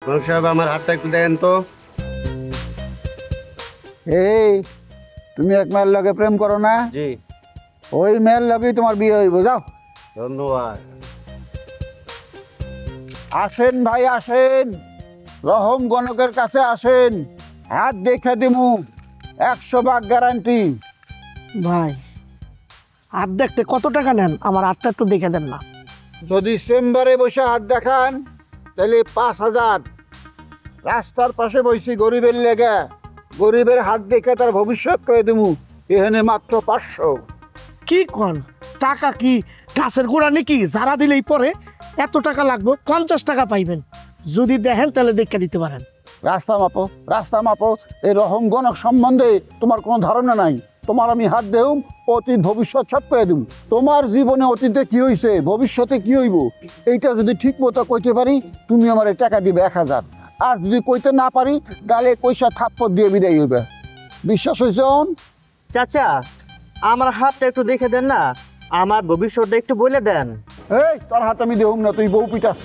মানুষ সাহেব আমার হাতটা একটু দেন তো। এই তুমি এক মেয়ের লগে প্রেম করো না? জি। ওই মেয়ের লগেই তোমার বিয়ে হইব, যাও। ধন্যবাদ। আসেন ভাই আসেন, রহম গণকের কাছে আসেন, হাত দেখে দিমু, 100 ভাগ গ্যারান্টি। ভাই হাত দেখতে কত টাকা নেন? আমার হাতটা একটু দেখে দেন না। যদি চেম্বারে বসে হাত দেখান তাহলে 5,000। রাস্তার পাশে বসি গরিবের লেগে, গরিবের হাত দেখে তার ভবিষ্যৎ করে দিমু, এখানে মাত্র 500। কি কন? টাকা কি গাছের গোড়া নাকি? যারা দিলেই পরে এত টাকা লাগবে? 50 টাকা পাইবেন। যদি দেখেন তাহলে দেখে দিতে পারেন। রাস্তা মাপো, রাস্তা মাপো। এই রহম গণক সম্বন্ধে তোমার কোনো ধারণা নাই। তোমার আমি হাত দেউম, অতীত ভবিষ্যৎ সব করে দেব। তোমার জীবনে অতীতে কি হয়েছে, ভবিষ্যতে কি হইব, এইটা যদি ঠিক মতো কইতে পারি, তুমি আমার টাকা দিবে 1000। আর যদি কইতে না পারি, গালে পয়সা থাপ্পড় দিয়ে বিদায় হইবে। বিশ্বাস হয়েছে? চাচা, আমার হাতটা একটু দেখে দেন না, আমার ভবিষ্যৎটা একটু বলে দেন। এই তোর হাত আমি দেউম না, তুই বউ পিটাস।